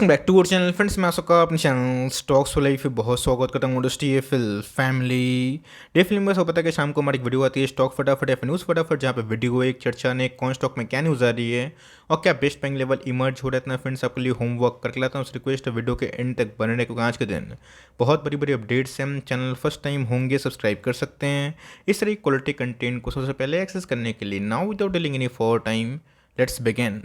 Welcome back to our channel friends. मैं आ सका अपने चैनल स्टॉक्स फॉर लाइफ पे बहुत स्वागत करता हूँ। इंडस्ट्री है फिल फैमिली डे फिल्म में सब पता है कि शाम को हमारी एक वीडियो आती है स्टॉक फटाफट या फिर न्यूज़ फटाफट, जहाँ पे वीडियो एक चर्चा ने कौन स्टॉक में क्या न्यूज़ आ रही है और क्या बेस्ट बैंग लेवल इमर्ज हो रहा है। इतना फ्रेंड्स आपके लिए होमवर्क करके लाता हूँ। उस रिक्वेस्ट वीडियो के एंड तक बने रहे, क्योंकि आज के दिन बहुत बड़ी बड़ी अपडेट्स हैं। चैनल फर्स्ट टाइम होंगे सब्सक्राइब कर सकते हैं इस तरह की क्वालिटी कंटेंट को सबसे पहले एक्सेस करने के लिए। Now without dealing any for time, let's begin.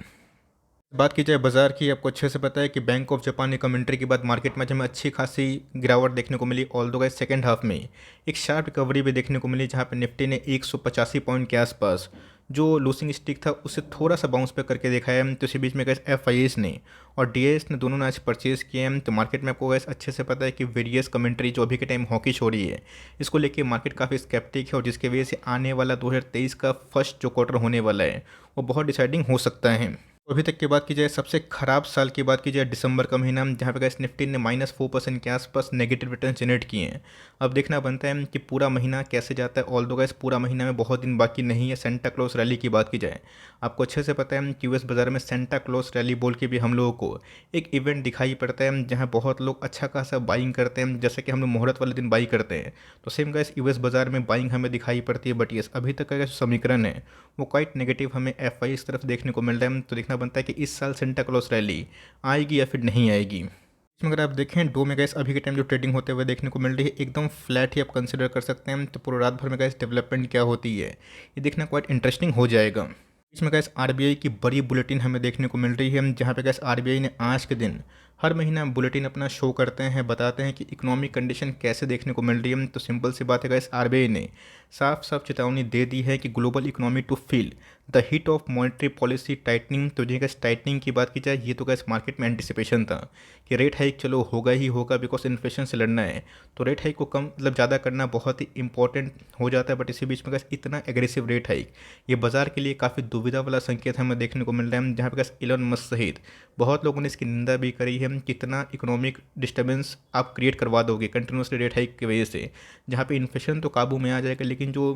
बात की जाए बाजार की, आपको अच्छे से पता है कि बैंक ऑफ जापान ने कमेंट्री के बाद मार्केट में हमें अच्छी खासी गिरावट देखने को मिली। ऑल दो गाइस सेकेंड हाफ में एक शार्प रिकवरी भी देखने को मिली, जहां पे निफ्टी ने 185 पॉइंट के आसपास जो लूसिंग स्टिक था उससे थोड़ा सा बाउंस बैक करके देखा है। तो इसी बीच में गैस एफ ने और डी ने दोनों ने आज परचेज किए हैं। तो मार्केट में आपको गैस अच्छे से पता है कि वेरियस कमेंट्री जो अभी के टाइम हॉकिश हो रही है, इसको लेके मार्केट काफ़ी स्केप्टिक है, और जिसकी वजह से आने वाला 2023 का फर्स्ट जो क्वार्टर होने वाला है वो बहुत डिसाइडिंग हो सकता है। तो अभी तक की बात की जाए, सबसे खराब साल की बात की जाए दिसंबर का महीना, जहाँ पे गैस निफ्टी ने -4% के आसपास नेगेटिव रिटर्न जनरेट किए हैं। अब देखना बनता है कि पूरा महीना कैसे जाता है। ऑल दो गैस पूरा महीना में बहुत दिन बाकी नहीं है। सेंटा क्लॉज रैली की बात की जाए, आपको अच्छे से पता है कि यूएस बाजार में सेंटा क्लॉज रैली बोल के भी हम लोगों को एक इवेंट दिखाई पड़ता है, जहाँ बहुत लोग अच्छा खासा बाइंग करते हैं, जैसे कि हम लोग मुहूर्त वाले दिन बाई करते हैं। तो सेम गैस यूएस बाजार में बाइंग हमें दिखाई पड़ती है। बट यस, अभी तक का जो समीकरण है वो क्वाइट नेगेटिव हमें एफ इस तरफ देखने को मिल रहा है। तो देखना बनता है कि इस साल सेंटा क्लॉज रैली आएगी या फिर नहीं आएगी। इसमें अगर आप देखें डो में गैस अभी के टाइम जो ट्रेडिंग होते हुए देखने को मिल रही है, एकदम फ्लैट ही आप कंसिडर कर सकते हैं। तो पूरा रात भर में गैस डेवलपमेंट क्या होती है ये देखना क्वाइट इंटरेस्टिंग हो जाएगा। इसमें गैस आरबीआई की बड़ी बुलेटिन हमें देखने को मिल रही है, जहाँ पे गैस आरबीआई ने आज के दिन हर महीना बुलेटिन अपना शो करते हैं, बताते हैं कि इकोनॉमिक कंडीशन कैसे देखने को मिल रही है। तो सिंपल सी बात है गैस, आरबीआई ने साफ साफ चेतावनी दे दी है कि global economy to feel the hit of monetary policy tightening. तो जी गैस टाइटनिंग की बात की जाए, ये तो गैस मार्केट में एंटिसिपेशन था कि रेट हाइक चलो होगा ही होगा, बिकॉज इन्फ्लेशन से लड़ना है तो रेट हाइक को कम मतलब ज़्यादा करना बहुत ही इंपॉर्टेंट हो जाता है। बट इसी बीच में गैस इतना एग्रेसिव रेट हाइक ये बाजार के लिए काफ़ी दुविधा वाला संकेत हमें देखने को मिल रहा है, जहाँ पे गैस इलॉन मस्क सहित बहुत लोगों ने इसकी निंदा भी करी है। कितना इकोनॉमिक डिस्टर्बेंस आप क्रिएट करवा दोगे कंटिन्यूसली रेट हाइक की वजह से, जहाँ पे इन्फ्लेशन तो काबू में आ जाएगा, लेकिन जो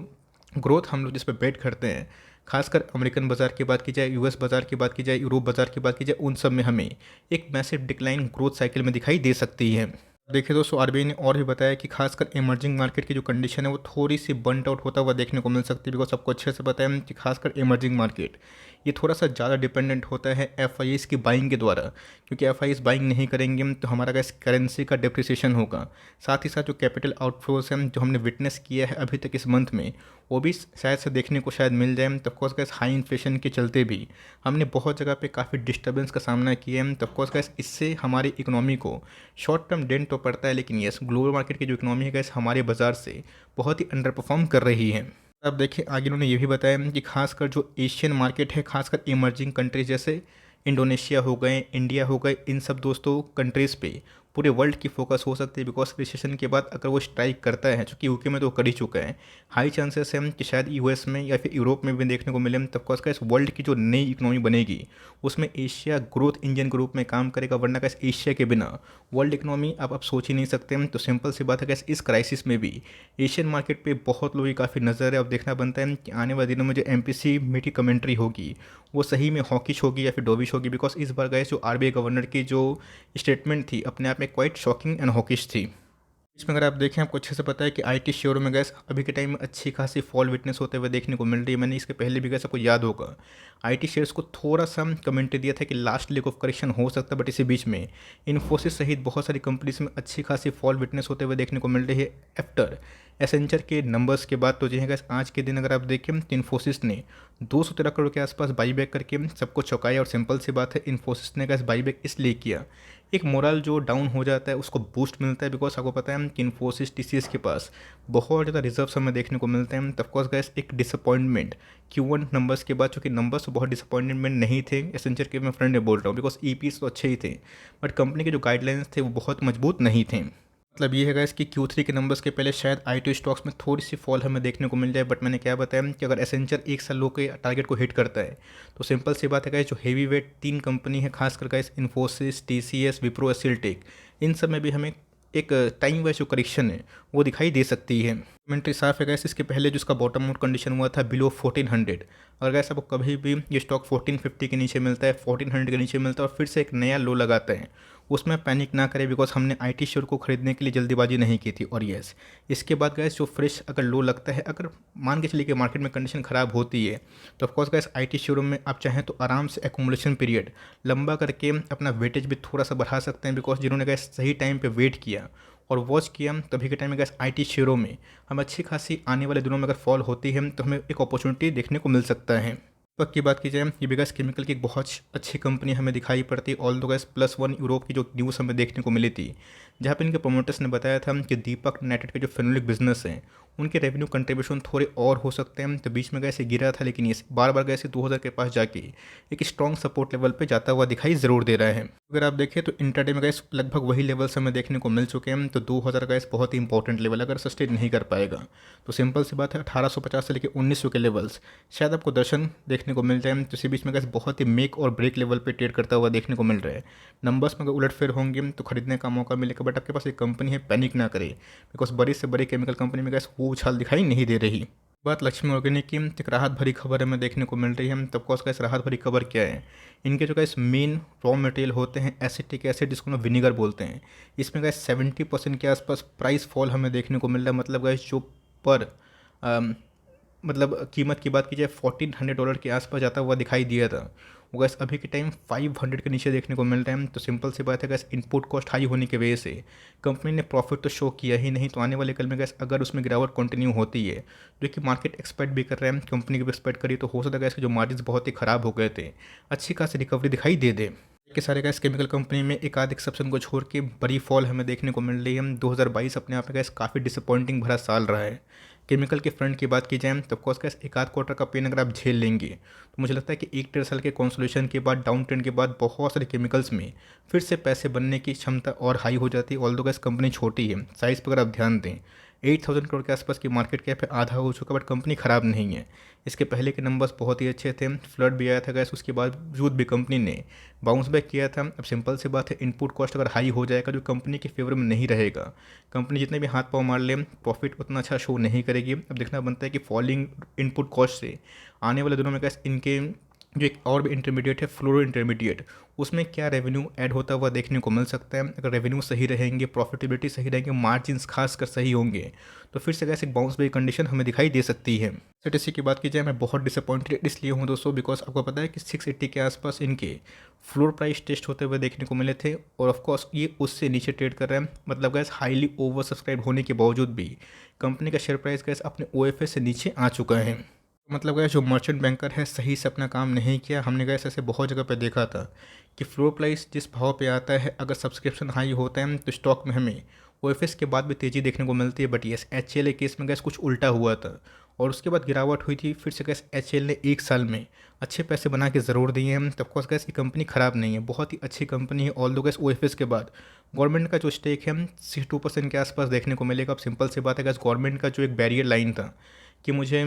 ग्रोथ हम लोग जिस पे बेट करते हैं, खासकर अमेरिकन बाजार की बात की जाए, यूएस बाजार की बात की जाए, यूरोप बाजार की बात की जाए, उन सब में हमें एक मैसिव डिक्लाइन ग्रोथ साइकिल में दिखाई दे सकती है। देखिए दोस्तों, आरबीआई ने और भी बताया कि खासकर इमर्जिंग मार्केट की जो कंडीशन है वो थोड़ी सी बर्नट आउट होता हुआ देखने को मिल सकती है, बिकॉज आपको अच्छे से पता है कि खासकर इमर्जिंग मार्केट ये थोड़ा सा ज़्यादा डिपेंडेंट होता है एफ की बाइंग के द्वारा, क्योंकि एफ बाइंग नहीं करेंगे तो हमारा गैस करेंसी का डिप्रिसिएशन होगा। साथ ही साथ जो कैपिटल आउटफ्लोज हैं जो हमने विटनेस किया है अभी तक इस मंथ में, वो भी शायद से देखने को शायद मिल जाए। तो ऑफकोर्स गैस हाई इन्फ्लेशन के चलते भी हमने बहुत जगह पे काफ़ी डिस्टर्बेंस का सामना किया है। तो ऑफकोर्स गैस इससे हमारी इकोनॉमी को शॉर्ट टर्म डेंट तो पड़ता है, लेकिन यस ग्लोबल मार्केट की जो इकोनॉमी है गैस हमारे बाजार से बहुत ही अंडर परफॉर्म कर रही है। अब देखिए आगे उन्होंने ये भी बताया कि खासकर जो एशियन मार्केट है, खासकर इमर्जिंग कंट्रीज जैसे इंडोनेशिया हो गए, इंडिया हो गए, इन सब दोस्तों कंट्रीज़ पे पूरे वर्ल्ड की फोकस हो सकती है। बिकॉज रिसेशन के बाद अगर वो स्ट्राइक करता है, चूँकि यूके में तो कर ही चुका है, हाई चांसेस है कि शायद यूएस में या फिर यूरोप में भी देखने को मिले। तब का इस वर्ल्ड की जो नई इकोनॉमी बनेगी उसमें एशिया ग्रोथ इंजन के रूप में काम करेगा, वरना कैसे एशिया के बिना वर्ल्ड इकोनॉमी आप सोच ही नहीं सकते। तो सिंपल सी बात है कैसे इस क्राइसिस में भी एशियन मार्केट पे बहुत लोगों की काफ़ी नज़र है। अब देखना बनता है कि आने वाले दिनों में जो एमपीसी में की कमेंट्री होगी वो सही में हॉकिश होगी या फिर डोविश होगी, बिकॉज इस बार गए जो आरबीआई गवर्नर की जो स्टेटमेंट थी अपने आप में क्वाइट शॉकिंग एंड हॉकिश थी। इसमें अगर आप देखें, आपको अच्छे से पता है कि आईटी शेयरों में गैस अभी के टाइम में अच्छी खासी फॉल विटनेस होते हुए देखने को मिल रही है। मैंने इसके पहले भी गैस आपको याद होगा आईटी शेयर्स को थोड़ा सा कमेंट्री दिया था कि लास्ट लेग ऑफ करेक्शन हो सकता है, बट इसी बीच में इन्फोसिस सहित बहुत सारी कंपनीज में अच्छी खासी फॉल विटनेस होते हुए देखने को मिल रही है आफ्टर एसेंचर के नंबर्स के बाद। तो जी गैस आज के दिन अगर आप देखें तो इन्फोसिस ने 213 करोड़ के आसपास बाईबैक करके सबको चौंकाया। और सिंपल सी बात है, इन्फोसिस ने गैस बाईबैक इसलिए किया, एक मोरल जो डाउन हो जाता है उसको बूस्ट मिलता है, बिकॉज आपको पता है कि इन्फोसिस टीसीएस के पास बहुत ज़्यादा रिजर्व्स हमें देखने को मिलते हैं। तब कोर्स गैस एक डिसअपॉइंटमेंट Q1 नंबर्स के बाद, चूँकि नंबर्स तो बहुत डिसअपॉइंटमेंट नहीं थे एसेंचर के, मैं फ्रेंड ने बोल रहा हूँ, बिकॉज ईपीएस तो अच्छे ही थे बट कंपनी के जो गाइडलाइंस थे वो बहुत मजबूत नहीं थे। मतलब ये है कि Q3 के नंबर्स के पहले शायद आई स्टॉक्स में थोड़ी सी फॉल हमें देखने को मिल जाए। बट मैंने क्या बताया कि अगर एसेंचर एक साल लो के टारगेट को हिट करता है तो सिंपल सी बात है जो हेवी वेट 3 कंपनी है, खास कर इन्फोसिस, टीसीएस, विप्रो, एसिलटेक, इन सब में भी हमें एक टाइम वाइज जो करेक्शन है वो दिखाई दे सकती है। कमेंट्री साफ है गैस, इसके पहले जो इसका बॉटम आउट कंडीशन हुआ था बिलो 1400। अगर गैस आपको कभी भी ये स्टॉक 1450 के नीचे मिलता है, 1400 के नीचे मिलता है और फिर से एक नया लो लगाता है, उसमें पैनिक ना करें, बिकॉज हमने आईटी शेयर को खरीदने के लिए जल्दीबाजी नहीं की थी। और यस, इसके बाद गैस जो फ्रेश अगर लो लगता है, अगर मान के चलिए कि मार्केट में कंडीशन ख़राब होती है, तो ऑफकोर्स गैस आईटी शेयरों में आप चाहें तो आराम से एकुमुलेशन पीरियड लंबा करके अपना वेटेज भी थोड़ा सा बढ़ा सकते हैं, बिकॉज जिन्होंने गैस सही टाइम पे वेट किया और वॉच किया, तभी के टाइम में गैस आईटी शेयरों में हम अच्छी खासी आने वाले दिनों में अगर फॉल होती है तो हमें एक अपॉर्चुनिटी देखने को मिल सकता है। दीपक की बात की जाए, ये बिगस केमिकल की एक बहुत अच्छी कंपनी हमें दिखाई पड़ती है। ऑल दो गैस +1 यूरोप की जो न्यूज़ हमें देखने को मिली थी, जहाँ पे इनके प्रोमोटर्स ने बताया था कि दीपक यूनाइटेड के जो फेनोलिक बिजनेस हैं उनके रेवेन्यू कंट्रीब्यूशन थोड़े और हो सकते हैं। तो बीच में गैसे गिरा था, लेकिन ये बार बार गैसे 2000 के पास जाके एक स्ट्रॉन्ग सपोर्ट लेवल पे जाता हुआ दिखाई ज़रूर दे रहा है। अगर आप देखें तो इंटरडे में गैस लगभग वही लेवल्स हमें देखने को मिल चुके हैं। तो 2000 गैस बहुत ही इंपॉर्टेंट लेवल, अगर सस्टेन नहीं कर पाएगा तो सिंपल सी बात है 1850 से लेकर 1900 के लेवल्स शायद आपको दर्शन देखने को मिल जाए। तो इसी बीच में गैस बहुत ही मेक और ब्रेक लेवल पे ट्रेड करता हुआ देखने को मिल रहा है। नंबर्स में अगर उलटफेर होंगे तो खरीदने का मौका मिलेगा, बट आपके पास एक कंपनी है, पैनिक ना करे, बिकॉज बड़ी से बड़ी केमिकल कंपनी में गैस वो उछाल दिखाई नहीं दे रही। बात लक्ष्मी ऑर्गेनिक की, एक राहत भरी खबर हमें देखने को मिल रही है। तब कॉस का इस राहत भरी खबर क्या है, इनके जो गैस मेन रॉ मटेरियल होते हैं एसिटिक एसिड, जिसको हम विनीगर बोलते हैं, इसमें गैस 70% के आसपास प्राइस फॉल हमें देखने को मिल रहा है। मतलब गैस जो पर मतलब कीमत की बात की जाए $1400 के आसपास जाता हुआ दिखाई दिया था, वो गैस अभी के टाइम 500 के नीचे देखने को मिल रहा है। तो सिंपल सी बात है गैस, इनपुट कॉस्ट हाई होने की वजह से कंपनी ने प्रॉफिट तो शो किया ही नहीं। तो आने वाले कल में गैस अगर उसमें गिरावट कंटिन्यू होती है, जो कि मार्केट एक्सपेक्ट भी कर रहे हैं, कंपनी की भी एक्सपेक्ट करी, तो हो सकता है गैस के जो मार्जिन बहुत ही ख़राब हो गए थे, अच्छी खासी रिकवरी दिखाई दे दे के सारे गैस केमिकल कंपनी में एक आध एक्सेप्शन को छोड़ के बड़ी फॉल हमें देखने को मिल रही है। 2022 अपने आप में गैस काफ़ी डिसअपॉइंटिंग भरा साल रहा है। केमिकल के फ्रंट की बात की जाए तो ऑफकोर्स गैस एक आध क्वार्टर का पेन अगर आप झेल लेंगे, तो मुझे लगता है कि 1-1.5 साल के कॉन्सोलेशन के बाद, डाउन ट्रेंड के बाद, बहुत सारे केमिकल्स में फिर से पैसे बनने की क्षमता और हाई हो जाती है। ऑल्दो गैस कंपनी छोटी है, साइज़ पर अगर आप ध्यान दें 8000 करोड़ के आसपास की मार्केट कैप है, आधा हो चुका, बट कंपनी ख़राब नहीं है। इसके पहले के नंबर्स बहुत ही अच्छे थे, फ्लड भी आया था गैस, उसके बावजूद भी कंपनी ने बाउंस बैक किया था। अब सिंपल सी बात है, इनपुट कॉस्ट अगर हाई हो जाएगा, जो कंपनी के फेवर में नहीं रहेगा, कंपनी जितने भी हाथ पाँव मार ले, प्रॉफिट उतना अच्छा शो नहीं करेगी। अब देखना बनता है कि फॉलिंग इनपुट कॉस्ट से आने वाले दिनों में गैस इनके जो एक और भी इंटरमीडिएट है, फ्लोरो इंटरमीडिएट, उसमें क्या रेवेन्यू ऐड होता हुआ देखने को मिल सकता है। अगर रेवेन्यू सही रहेंगे, प्रॉफिटेबिलिटी सही रहेंगे, मार्जिन्स खासकर सही होंगे, तो फिर से गैस एक बाउंस बैक कंडीशन हमें दिखाई दे सकती है। सीटीसी की बात की जाए, मैं बहुत डिसअपॉइंटेड इसलिए हूँ दोस्तों, बिकॉज आपको पता है कि 680 के आसपास इनके फ्लोर प्राइस टेस्ट होते हुए देखने को मिले थे, और ऑफकोर्स ये उससे नीचे ट्रेड कर रहे हैं। मतलब गैस हाईली ओवर सब्सक्राइब होने के बावजूद भी कंपनी का शेयर प्राइस गैस अपने OFS से नीचे आ चुका है। मतलब गैस जो मर्चेंट बैंकर है सही से अपना काम नहीं किया। हमने गैस ऐसे बहुत जगह पे देखा था कि फ्लोर प्राइस जिस भाव पे आता है, अगर सब्सक्रिप्शन हाई होता है तो स्टॉक में हमें OFS के बाद भी तेज़ी देखने को मिलती है। बट यस, HCL केस में गैस कुछ उल्टा हुआ था और उसके बाद गिरावट हुई थी। फिर से गैस HCL ने 1 साल में अच्छे पैसे बना के ज़रूर दिए हैं। तब कोर्स गैस ये कंपनी ख़राब नहीं है, बहुत ही अच्छी कंपनी है। ऑल दो गैस OFS के बाद गवर्नमेंट का जो स्टेक है 62% के आसपास देखने को मिलेगा। अब सिंपल सी बात है गैस, गवर्नमेंट का जो एक बैरियर लाइन था कि मुझे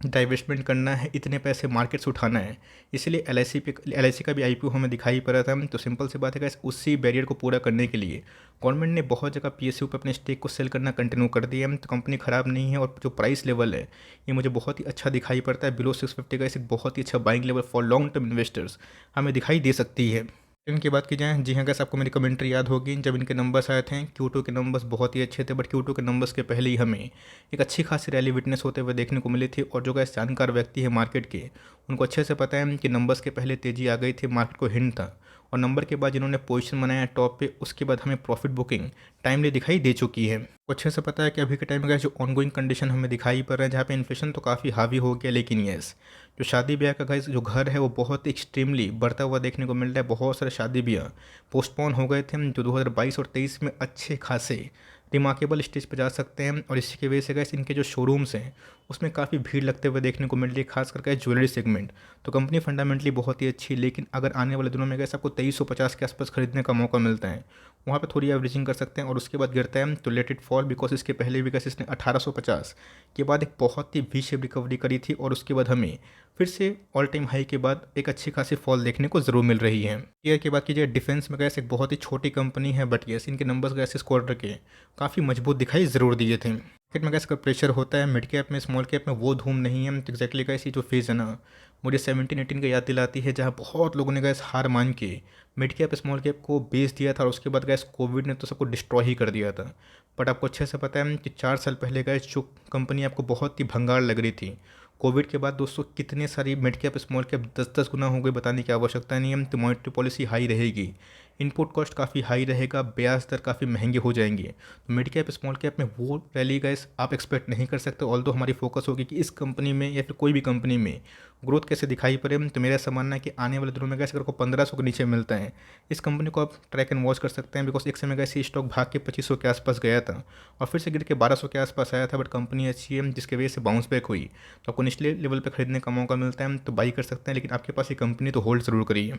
डाइवेस्टमेंट करना है, इतने पैसे मार्केट से उठाना है, इसलिए LIC का भी IPO हमें दिखाई पड़ा था। तो सिंपल सी बात है गाइस, उसी बैरियर को पूरा करने के लिए गवर्नमेंट ने बहुत जगह PSU पे अपने स्टेक को सेल करना कंटिन्यू कर दिया है। तो कंपनी ख़राब नहीं है, और जो प्राइस लेवल है ये मुझे बहुत ही अच्छा दिखाई पड़ता है। बिलो 650 का एक बहुत ही अच्छा buying level for long term investors हमें दिखाई दे सकती है। इनकी बात की जाए, जी हाँ गैस, आपको मेरी कमेंट्री याद होगी जब इनके नंबर्स आए थे। Q2 के नंबर्स बहुत ही अच्छे थे, बट Q2 के नंबर्स के पहले ही हमें एक अच्छी खासी रैली विटनेस होते हुए देखने को मिली थी। और जो गैस जानकार व्यक्ति है मार्केट के, उनको अच्छे से पता है कि नंबर्स के पहले तेज़ी आ गई थी, मार्केट को हिंट था, और नंबर के बाद जिन्होंने पोजीशन बनाया टॉप पे, उसके बाद हमें प्रॉफिट बुकिंग टाइमली दिखाई दे चुकी है। अच्छे से पता है कि अभी के टाइम में गैस जो ऑनगोइंग कंडीशन हमें दिखाई पड़ रहा है, जहाँ पे इन्फ्लेशन तो काफ़ी हावी हो गया, लेकिन यस, जो शादी ब्याह का गैस जो घर है वो बहुत एक्सट्रीमली बढ़ता हुआ देखने को मिल रहा है। बहुत सारे शादी ब्याह पोस्टपोन हो गए थे, जो 2022 और 23 में अच्छे खासे रिमार्केबल स्टेज पर जा सकते हैं। और इसी की वजह से गैस इनके जो शोरूम्स हैं उसमें काफ़ी भीड़ लगते हुए देखने को मिल रही है, खास करके ज्वेलरी सेगमेंट। तो कंपनी फंडामेंटली बहुत ही अच्छी, लेकिन अगर आने वाले दिनों में गैस आपको 2350 के आसपास खरीदने का मौका मिलता है, वहाँ पे थोड़ी एवरेजिंग कर सकते हैं, और उसके बाद गिरता है तो लेट इट फॉल, बिकॉज इसके पहले भी गैस इसने 1850 के बाद एक बहुत ही वी शेप रिकवरी करी थी, और उसके बाद हमें फिर से ऑल टाइम हाई के बाद एक अच्छी खासी फॉल देखने को ज़रूर मिल रही है। ईयर की बात कीजिए, डिफेंस में गैस एक बहुत ही छोटी कंपनी है, बट यस इनके नंबर्स गैस इस क्वार्टर के काफ़ी मजबूत दिखाई ज़रूर दिए थे। मार्केट में गैस का प्रेशर होता है, मिड कैप में स्मॉल कैप में वो धूम नहीं है। तो एक्जैक्टली गैस ये जो फेज़ है ना, मुझे 17-18 की याद दिलाती है, जहाँ बहुत लोगों ने गैस हार मान के मिड कैप स्मॉल कैप को बेच दिया था, और उसके बाद गैस कोविड ने तो सबको डिस्ट्रॉय ही कर दिया था। बट आपको अच्छे से पता है कि 4 साल पहले गैस जो कंपनी आपको बहुत ही भंगार लग रही थी, कोविड के बाद दोस्तों कितने सारी मिड कैप स्मॉल कैप 10-10 गुना हो गई, बताने की आवश्यकता नहीं है। तो मॉनेटरी पॉलिसी हाई रहेगी, इनपुट कॉस्ट काफ़ी हाई रहेगा, ब्याज दर काफ़ी महंगे हो जाएंगे। तो मिड कैप स्मॉल कैप में वो रैली गैस आप एक्सपेक्ट नहीं कर सकते। ऑल्दो हमारी फोकस होगी कि इस कंपनी में या फिर कोई भी कंपनी में ग्रोथ कैसे दिखाई पड़े। तो मेरा ऐसा मानना है कि आने वाले दिनों में गैस अगर को 1500 के नीचे मिलता है, इस कंपनी को आप ट्रैक एंड वॉच कर सकते हैं। बिकॉज एक समय गैस ये स्टॉक भाग के 2500 के आसपास गया था, और फिर से गिर के 1200 के आसपास आया था। बट कंपनी अच्छी है, जिसकी वजह से बाउंस बैक हुई, तो आपको निचले लेवल पर खरीदने का मौका मिलता है, तो बाई कर सकते हैं। लेकिन आपके पास ये कंपनी तो होल्ड ज़रूर करिए।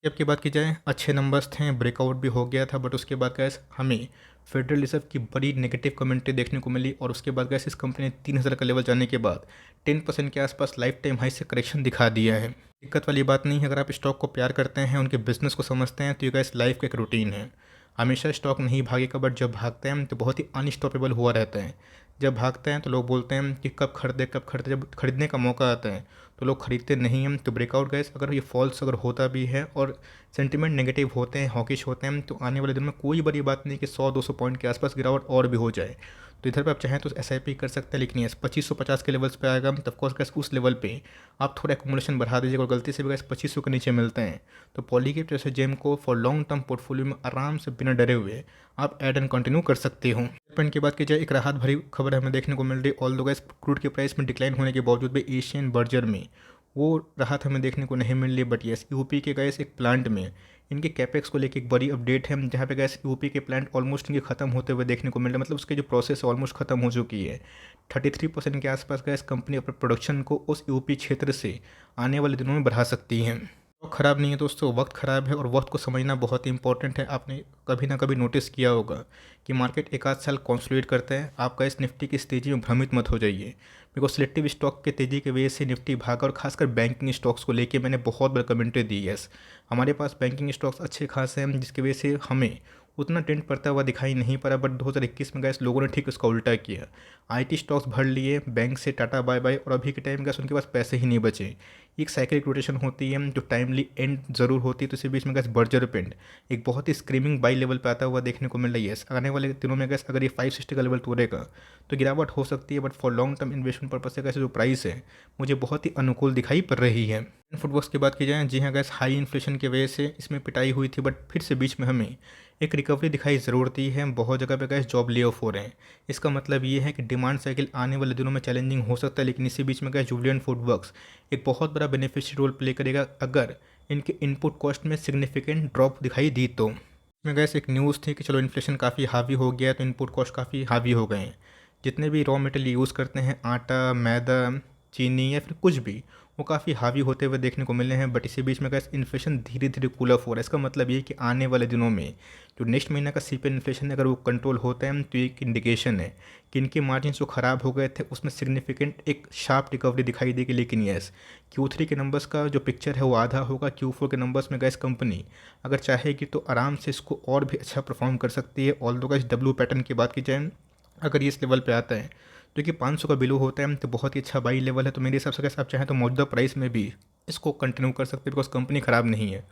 जब की बात की जाए, अच्छे नंबर्स थे, ब्रेकआउट भी हो गया था, बट उसके बाद गैस हमें फेडरल रिजर्व की बड़ी नेगेटिव कमेंट्री देखने को मिली, और उसके बाद गैस इस कंपनी ने 3000 का लेवल जाने के बाद 10% के आसपास लाइफ टाइम हाई से करेक्शन दिखा दिया है। दिक्कत वाली बात नहीं है, अगर आप स्टॉक को प्यार करते हैं, उनके बिजनेस को समझते हैं, तो ये गैस लाइफ का एक रूटीन है। हमेशा स्टॉक नहीं भागेगा, बट जब भागते हैं तो बहुत ही अनस्टॉपेबल हुआ रहता है। जब भागते हैं तो लोग बोलते हैं कि कब खरीदे कब खरीदे, जब खरीदने का मौका आता है तो लोग खरीदते नहीं हैं। तो ब्रेकआउट गैस अगर ये फॉल्स अगर होता भी है और सेंटिमेंट नेगेटिव होते हैं, हॉकिश होते हैं, तो आने वाले दिन में कोई बड़ी बात नहीं कि 100-200 पॉइंट के आसपास गिरावट और भी हो जाए। तो इधर पे आप चाहें तो SIP कर सकते हैं, लेकिन यस 2550 के लेवल्स पे आएगा, तब कोर्स गैस उस लेवल पे आप थोड़ा एकुमुलेशन बढ़ा दीजिएगा, और गलती से भी गैस 2500 के नीचे मिलते हैं तो पॉलीकेप जैसे जेम को फॉर लॉन्ग टर्म पोर्टफोलियो में आराम से बिना डरे हुए आप ऐड एंड कंटिन्यू कर सकते हो। पॉइंट की बात की जाए, एक राहत भरी खबर हमें देखने को मिल रही, ऑल दो गैस क्रूड के प्राइस में डिक्लाइन होने के बावजूद भी एशियन बर्जर में वो राहत हमें देखने को नहीं मिल रही। बट यस यूपी के गैस एक प्लांट में इनके कैपेक्स को लेकर एक बड़ी अपडेट है, जहाँ पे गैस यूपी के प्लांट ऑलमोस्ट इनके खत्म होते हुए देखने को मिल रहा है। मतलब उसकी जो प्रोसेस है ऑलमोस्ट खत्म हो चुकी है। 33% के आसपास गैस कंपनी अपने प्रोडक्शन को उस यूपी क्षेत्र से आने वाले दिनों में बढ़ा सकती है। वक्त ख़राब नहीं है दोस्तों, वक्त ख़राब है, और वक्त को समझना बहुत ही इंपॉर्टेंट है। आपने कभी ना कभी नोटिस किया होगा कि मार्केट एक आध साल कंसोलिडेट करता है। आपका इस निफ्टी की इस तेज़ी में भ्रमित मत हो जाइए, बिकॉज सिलेक्टिव स्टॉक के तेज़ी की वजह से निफ्टी भागा, और खासकर बैंकिंग स्टॉक्स को लेके मैंने बहुत बड़ा कमेंट्री दी। यस हमारे पास बैंकिंग स्टॉक्स अच्छे खासे हैं, जिसकी वजह से हमें उतना ट्रेंड पड़ता हुआ दिखाई नहीं पड़ा। बट 2021 में गैस लोगों ने ठीक उसका उल्टा किया, IT स्टॉक्स भर लिए, बैंक से टाटा बाय बाय, और अभी के टाइम गैस उनके पास पैसे ही नहीं बचे। एक साइकिलिक रोटेशन होती है जो टाइमली एंड ज़रूर होती है, तो इसी बीच में गैस बर्जर पेंट एक बहुत ही स्क्रीमिंग बाई लेवल पे आता हुआ देखने को मिल रही है। आने वाले दिनों में गैस अगर ये 560 का लेवल तोड़ेगा तो गिरावट हो सकती है, but for long term investment purpose से गैस जो प्राइस है मुझे बहुत ही अनुकूल दिखाई पड़ रही है। फुटवर्क्स की बात की जाए, जी हाँ गैस हाई इन्फ्लेशन की वजह से इसमें पिटाई हुई थी, बट फिर से बीच में हमें एक रिकवरी दिखाई ज़रूर दी है। बहुत जगह पे गैस जॉब ले ऑफ हो रहे हैं, इसका मतलब ये है कि डिमांड साइकिल आने वाले दिनों में चैलेंजिंग हो सकता है। लेकिन इसी बीच में गैस जुबिलेंट फूडवर्क्स एक बहुत बड़ा बेनिफिशियरी रोल प्ले करेगा अगर इनके इनपुट कॉस्ट में सिग्निफिकेंट ड्रॉप दिखाई दी तो। इसमें गैस एक न्यूज़ थी कि चलो इन्फ्लेशन काफ़ी हावी हो गया है, तो इनपुट कॉस्ट काफ़ी हावी हो गए हैं। जितने भी रॉ मटेरियल यूज़ करते हैं, आटा, मैदा, चीनी या फिर कुछ भी, वो काफ़ी हावी होते हुए देखने को मिल रहे हैं। बट इसी बीच में गैस इन्फ्लेशन धीरे धीरे कूल ऑफ हो रहा है। इसका मतलब ये है कि आने वाले दिनों में जो नेक्स्ट महीना का CPI इन्फ्लेशन अगर वो कंट्रोल होता है, तो एक इंडिकेशन है कि इनके मार्जिन जो ख़राब हो गए थे उसमें सिग्निफिकेंट एक शार्प रिकवरी दिखाई देगी। लेकिन यस Q3 के नंबर्स का जो पिक्चर है वो आधा होगा। Q4 के नंबर्स में गैस कंपनी अगर चाहेगी तो आराम से इसको और भी अच्छा परफॉर्म कर सकती है। ऑल्दो गैस W पैटर्न की बात की जाए, अगर ये इस लेवल पे आता है जो कि 500 का बिलो होता है, तो बहुत ही अच्छा बाई लेवल है। तो मेरे हिसाब से अगर आप चाहें तो मौजूदा प्राइस में भी इसको कंटिन्यू कर सकते हैं, बिकॉज कंपनी ख़राब नहीं है।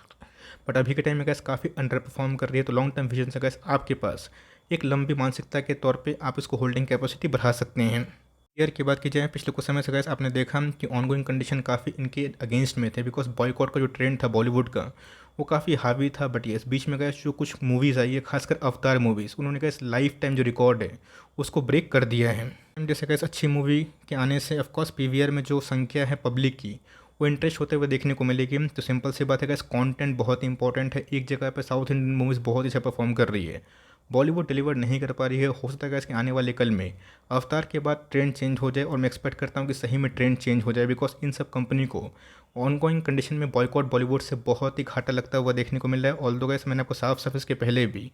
बट अभी के टाइम में गैस काफ़ी अंडर परफॉर्म कर रही है, तो लॉन्ग टर्म विजन से गैस आपके पास एक लंबी मानसिकता के तौर पे आप इसको होल्डिंग कैपेसिटी बढ़ा सकते हैं। ईयर की बात की जाए, पिछले कुछ समय से गैस आपने देखा कि ऑनगोइंग कंडीशन काफ़ी इनके अगेंस्ट में थे, बिकॉज बॉयकॉट का जो ट्रेंड था बॉलीवुड का वो काफ़ी हावी था। बट ये बीच में गैस जो कुछ मूवीज़ आई है, खासकर अवतार मूवीज़, उन्होंने गैस लाइफ टाइम जो रिकॉर्ड है उसको ब्रेक कर दिया है। जैसे गैस अच्छी मूवी के आने से ऑफकोर्स PVR में जो संख्या है पब्लिक की वो इंटरेस्ट होते हुए देखने को मिलेगी। तो सिंपल सी बात है गैस, कंटेंट बहुत इंपॉर्टेंट है। एक जगह पे साउथ इंडियन मूवीज़ बहुत अच्छा परफॉर्म कर रही है, बॉलीवुड डिलीवर नहीं कर पा रही है। हो सकता है गैस कि आने वाले कल में अवतार के बाद ट्रेंड चेंज हो जाए, और मैं एक्सपेक्ट करता हूँ कि सही में ट्रेंड चेंज हो जाए, बिकॉज इन सब कंपनी को ऑनगोइंग कंडीशन में बॉयकॉट बॉलीवुड से बहुत ही घाटा लगता हुआ देखने को मिल रहा है। ऑल्दो गाइस मैंने आपको साफ साफ इसके पहले भी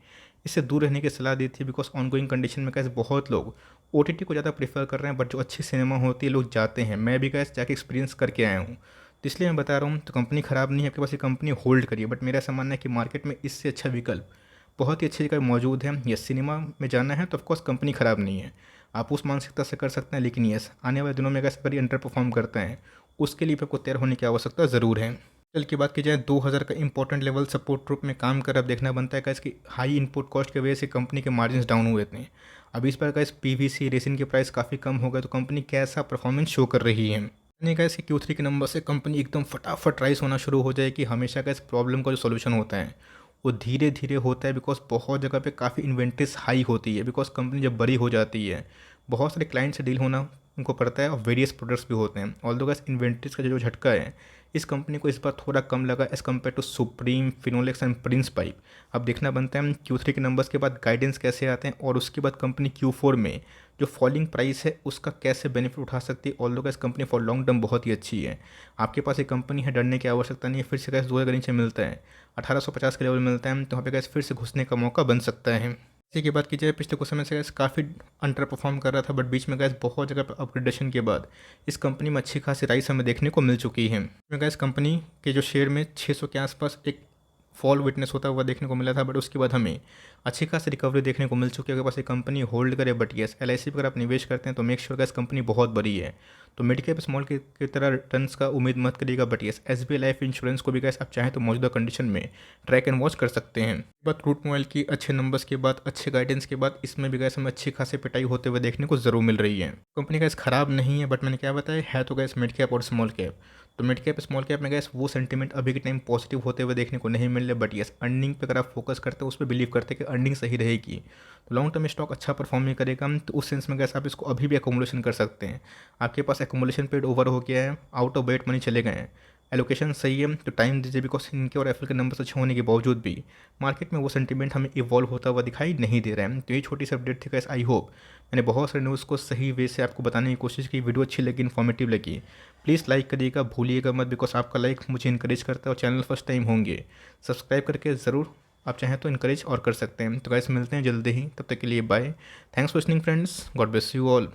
इससे दूर रहने की सलाह दी थी, बिकॉज ऑनगोइंग कंडीशन में गाइस बहुत लोग OTT को ज़्यादा प्रीफर कर रहे हैं, बट जो अच्छी सिनेमा होती है लोग जाते हैं। मैं भी गाइस जाके एक्सपीरियंस करके आया हूँ, तो इसलिए मैं बता रहा हूँ। तो कंपनी ख़राब नहीं है, आपके पास ये कंपनी होल्ड करिए, बट मेरा ऐसा मानना है कि मार्केट में इससे अच्छा विकल्प बहुत ही अच्छी जगह मौजूद है। यस, सिनेमा में जाना है तो ऑफकोर्स कंपनी ख़राब नहीं है, आप उस मानसिकता से कर सकते हैं। लेकिन यस, आने वाले दिनों में अगर इस पर अंडर परफॉर्म करते हैं, उसके लिए भी आपको तैयार होने की आवश्यकता ज़रूर है। कल की बात की जाए, 2000 का इंपॉर्टेंट लेवल सपोर्ट ग्रुप में काम कर अब देखना बनता है कि इसकी हाई इनपुट कॉस्ट की वजह से कंपनी के मार्जिन डाउन हुए थे। अब इस पर का इस PVC रेसिन के प्राइस काफ़ी कम हो गए, तो कंपनी कैसा परफॉर्मेंस शो कर रही है। मैंने कहा इसके Q3 के नंबर से कंपनी एकदम फटाफट राइस होना शुरू हो जाए कि हमेशा का इस प्रॉब्लम का जो सोल्यूशन होता है वो धीरे धीरे होता है, बिकॉज बहुत जगह पे काफ़ी इन्वेंट्रीज हाई होती है। बिकॉज कंपनी जब बड़ी हो जाती है, बहुत सारे क्लाइंट से डील होना उनको पड़ता है और वेरियस प्रोडक्ट्स भी होते हैं। ऑल्दो गाइस इन्वेंट्रीज का जो झटका है इस कंपनी को इस बार थोड़ा कम लगा as compare to Supreme, Finolex and Prince pipe. अब देखना बनता है Q3 के नंबर्स के बाद गाइडेंस कैसे आते हैं और उसके बाद कंपनी Q4 में जो फॉलिंग प्राइस है उसका कैसे बेनिफिट उठा सकती है। Although guys company for long term बहुत ही अच्छी है, आपके पास एक कंपनी है, डरने की आवश्यकता नहीं है। फिर से गैस 2000 नीचे मिलता है, 1850 के लेवल मिलता है, तो वहाँ पे गैस फिर से घुसने का मौका बन सकता है। इसी की बात की जाए, पिछले कुछ समय से गैस काफ़ी अंडर परफॉर्म कर रहा था, बट बीच में गैस बहुत जगह पर अपग्रेडेशन के बाद इस कंपनी में अच्छी खासी राइस हमें देखने को मिल चुकी है। इसमें गैस कंपनी के जो शेयर में 600 के आसपास एक फॉल विटनेस होता हुआ देखने को मिला था, बट उसके बाद हमें अच्छी खासी रिकवरी देखने को मिल चुकी है। अगर बस ये कंपनी होल्ड करे, बट यस LIC पर अगर आप निवेश करते हैं तो मेक श्योर गैस कंपनी बहुत बड़ी है, तो मिड कैप स्मॉल कैप की तरह रिटर्न्स का उम्मीद मत करिएगा। But yes SBI life insurance को भी गैस आप चाहें तो मौजूदा कंडीशन में ट्रैक एंड वॉच कर सकते हैं। बात रूट मोबाइल की अच्छे नंबर्स के बाद, अच्छे गाइडेंस के बाद, इसमें भी गैस हमें अच्छी खासी पिटाई होते हुए देखने को जरूर मिल रही है। कंपनी गैस खराब नहीं है, बट मैंने क्या बताया है तो गैस मिड कैप और स्मॉल कैप। तो मिड कैप स्मॉल कैप में गैस वो सेंटीमेंट अभी के टाइम पॉजिटिव होते हुए देखने को नहीं मिल रहे, बट यस अर्निंग पे अगर आप फोकस करते हो, उस पर बिलीव करते हैं कि अर्निंग सही रहेगी, तो लॉन्ग टर्म स्टॉक अच्छा परफॉर्म नहीं करेगा। तो उस सेंस में गैस आप इसको अभी भी एकोमुलेशन कर सकते हैं। आपके पास एकोमुलेशन पीरियड ओवर हो गया है, आउट ऑफ वेट मनी चले गए हैं, एलोकेशन सही है, तो टाइम दीजिए। बिकॉज इनके और एफएल के नंबर्स अच्छे होने के बावजूद भी मार्केट में वो सेंटीमेंट हमें इवॉल्व होता हुआ दिखाई नहीं दे रहा है। तो ये छोटी सी अपडेट थी गाइस। आई होप मैंने बहुत सारे न्यूज़ को सही वे से आपको बताने की कोशिश की। वीडियो अच्छी लगी, इन्फॉर्मेटिव लगी, प्लीज़ लाइक करिएगा, भूलिएगा मत, बिकॉज आपका लाइक मुझे इंकरेज करता है। और चैनल फर्स्ट टाइम होंगे, सब्सक्राइब करके ज़रूर आप चाहें तो इंकरेज और कर सकते हैं। तो गाइस मिलते हैं जल्दी ही, तब तक के लिए bye. Thanks for listening friends, God bless you all.